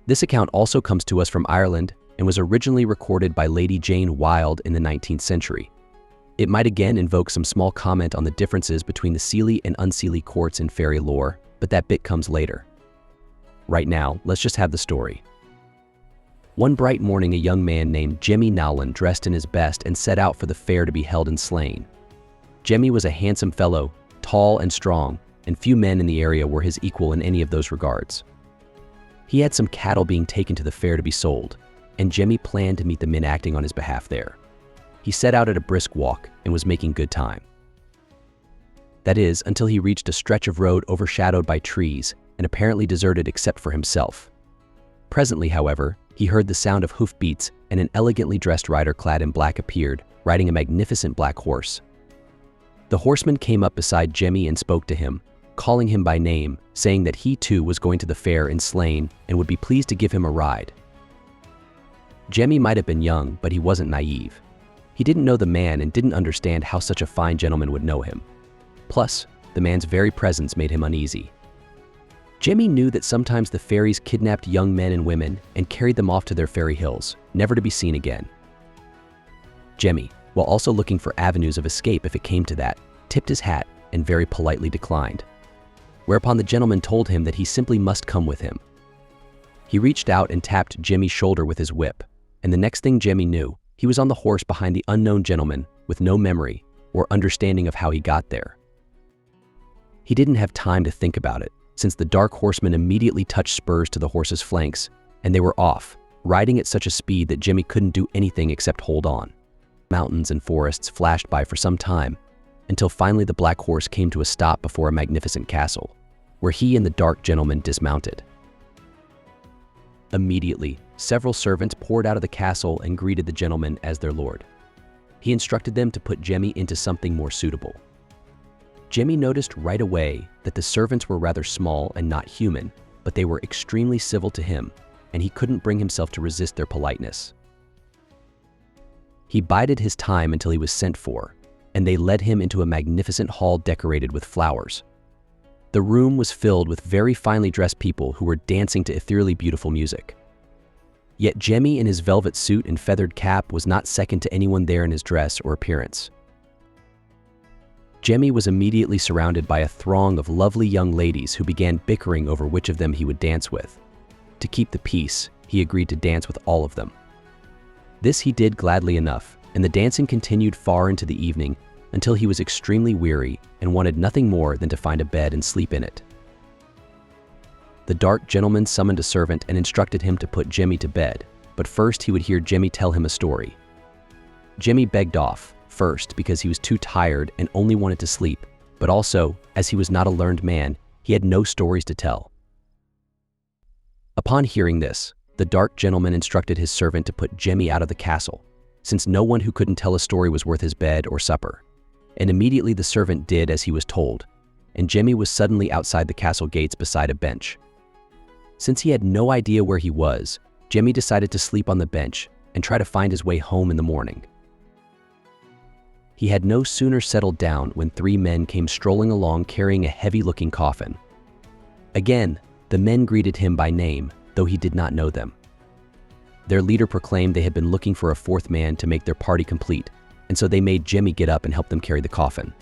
This account also comes to us from Ireland and was originally recorded by Lady Jane Wilde in the 19th century. It might again invoke some small comment on the differences between the Seelie and Unseelie courts in fairy lore, but that bit comes later. Right now, let's just have the story. One bright morning, a young man named Jemmy Nowlan dressed in his best and set out for the fair to be held in Slane. Jemmy was a handsome fellow, tall and strong, and few men in the area were his equal in any of those regards. He had some cattle being taken to the fair to be sold, and Jemmy planned to meet the men acting on his behalf there. He set out at a brisk walk and was making good time. That is, until he reached a stretch of road overshadowed by trees and apparently deserted except for himself. Presently, however, he heard the sound of hoofbeats and an elegantly dressed rider clad in black appeared, riding a magnificent black horse. The horseman came up beside Jemmy and spoke to him, calling him by name, saying that he too was going to the fair in Slane and would be pleased to give him a ride. Jemmy might have been young, but he wasn't naive. He didn't know the man and didn't understand how such a fine gentleman would know him. Plus, the man's very presence made him uneasy. Jemmy knew that sometimes the fairies kidnapped young men and women and carried them off to their fairy hills, never to be seen again. Jemmy, while also looking for avenues of escape if it came to that, tipped his hat and very politely declined, whereupon the gentleman told him that he simply must come with him. He reached out and tapped Jemmy's shoulder with his whip, and the next thing Jemmy knew, he was on the horse behind the unknown gentleman with no memory or understanding of how he got there. He didn't have time to think about it, since the dark horseman immediately touched spurs to the horse's flanks, and they were off, riding at such a speed that Jemmy couldn't do anything except hold on. Mountains and forests flashed by for some time, until finally the black horse came to a stop before a magnificent castle, where he and the dark gentleman dismounted. Immediately, several servants poured out of the castle and greeted the gentleman as their lord. He instructed them to put Jemmy into something more suitable. Jemmy noticed right away that the servants were rather small and not human, but they were extremely civil to him, and he couldn't bring himself to resist their politeness. He bided his time until he was sent for, and they led him into a magnificent hall decorated with flowers. The room was filled with very finely dressed people who were dancing to ethereally beautiful music. Yet Jemmy in his velvet suit and feathered cap was not second to anyone there in his dress or appearance. Jemmy was immediately surrounded by a throng of lovely young ladies who began bickering over which of them he would dance with. To keep the peace, he agreed to dance with all of them. This he did gladly enough, and the dancing continued far into the evening until he was extremely weary and wanted nothing more than to find a bed and sleep in it. The dark gentleman summoned a servant and instructed him to put Jemmy to bed, but first he would hear Jemmy tell him a story. Jemmy begged off, first because he was too tired and only wanted to sleep, but also, as he was not a learned man, he had no stories to tell. Upon hearing this, the dark gentleman instructed his servant to put Jemmy out of the castle, since no one who couldn't tell a story was worth his bed or supper. And immediately the servant did as he was told, and Jemmy was suddenly outside the castle gates beside a bench. Since he had no idea where he was, Jemmy decided to sleep on the bench and try to find his way home in the morning. He had no sooner settled down when three men came strolling along carrying a heavy-looking coffin. Again, the men greeted him by name, though he did not know them. Their leader proclaimed they had been looking for a fourth man to make their party complete, and so they made Jemmy get up and help them carry the coffin.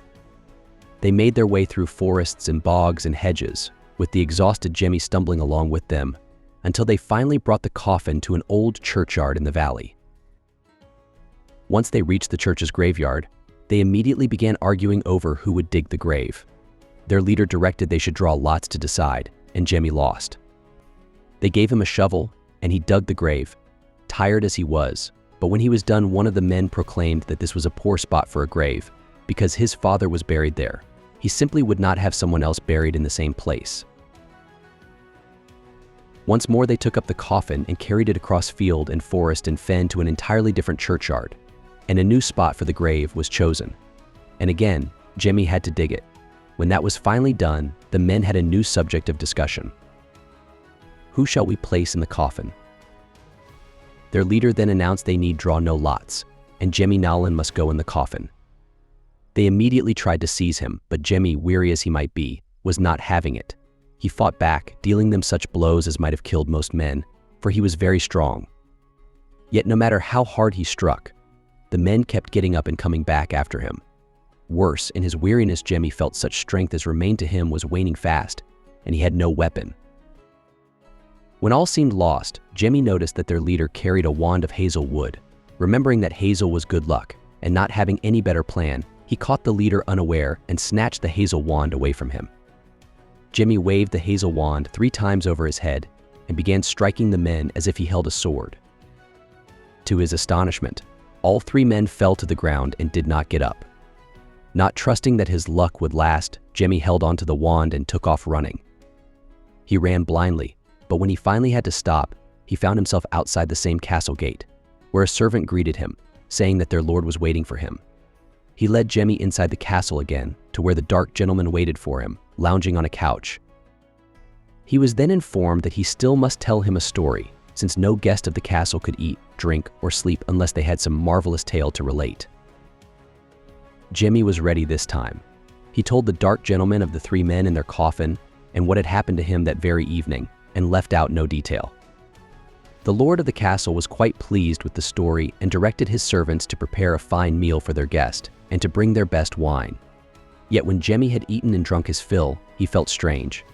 They made their way through forests and bogs and hedges, with the exhausted Jemmy stumbling along with them, until they finally brought the coffin to an old churchyard in the valley. Once they reached the church's graveyard, they immediately began arguing over who would dig the grave. Their leader directed they should draw lots to decide, and Jemmy lost. They gave him a shovel, and he dug the grave, tired as he was, but when he was done, one of the men proclaimed that this was a poor spot for a grave, because his father was buried there. He simply would not have someone else buried in the same place. Once more they took up the coffin and carried it across field and forest and fen to an entirely different churchyard, and a new spot for the grave was chosen. And again, Jemmy had to dig it. When that was finally done, the men had a new subject of discussion. Who shall we place in the coffin? Their leader then announced they need draw no lots, and Jemmy Nowlan must go in the coffin. They immediately tried to seize him, but Jemmy, weary as he might be, was not having it. He fought back, dealing them such blows as might have killed most men, for he was very strong. Yet no matter how hard he struck, the men kept getting up and coming back after him. Worse, in his weariness, Jemmy felt such strength as remained to him was waning fast, and he had no weapon. When all seemed lost, Jemmy noticed that their leader carried a wand of hazel wood. Remembering that hazel was good luck, and not having any better plan, he caught the leader unaware and snatched the hazel wand away from him. Jemmy waved the hazel wand 3 times over his head and began striking the men as if he held a sword. To his astonishment, all 3 men fell to the ground and did not get up. Not trusting that his luck would last, Jemmy held onto the wand and took off running. He ran blindly, but when he finally had to stop, he found himself outside the same castle gate, where a servant greeted him, saying that their lord was waiting for him. He led Jemmy inside the castle again to where the dark gentleman waited for him, lounging on a couch. He was then informed that he still must tell him a story, since no guest of the castle could eat, drink, or sleep unless they had some marvelous tale to relate. Jemmy was ready this time. He told the dark gentleman of the 3 men in their coffin and what had happened to him that very evening, and left out no detail. The lord of the castle was quite pleased with the story and directed his servants to prepare a fine meal for their guest and to bring their best wine. Yet when Jemmy had eaten and drunk his fill, he felt strange.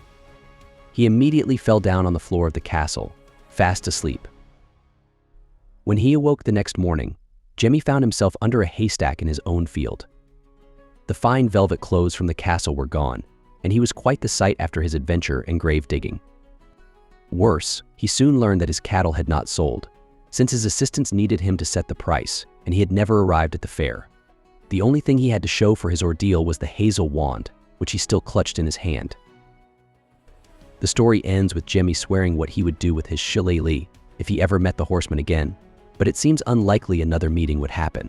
He immediately fell down on the floor of the castle, fast asleep. When he awoke the next morning, Jemmy found himself under a haystack in his own field. The fine velvet clothes from the castle were gone, and he was quite the sight after his adventure and grave digging. Worse, he soon learned that his cattle had not sold, since his assistants needed him to set the price, and he had never arrived at the fair. The only thing he had to show for his ordeal was the hazel wand, which he still clutched in his hand. The story ends with Jemmy swearing what he would do with his Seelie if he ever met the horseman again, but it seems unlikely another meeting would happen.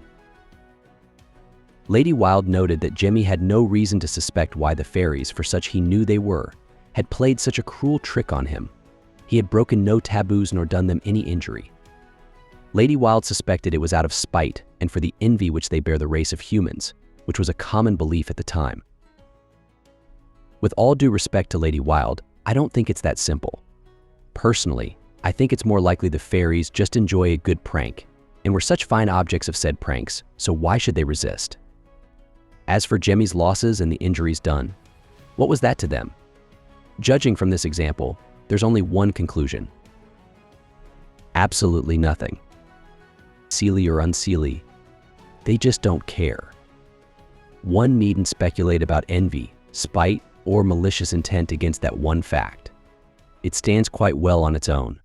Lady Wilde noted that Jemmy had no reason to suspect why the fairies, for such he knew they were, had played such a cruel trick on him. He had broken no taboos nor done them any injury. Lady Wilde suspected it was out of spite and for the envy which they bear the race of humans, which was a common belief at the time. With all due respect to Lady Wilde, I don't think it's that simple. Personally, I think it's more likely the fairies just enjoy a good prank, and were such fine objects of said pranks, so why should they resist? As for Jemmy's losses and the injuries done, what was that to them? Judging from this example, there's only one conclusion. Absolutely nothing. Seelie or Unseelie, they just don't care. One needn't speculate about envy, spite, or malicious intent against that one fact. It stands quite well on its own.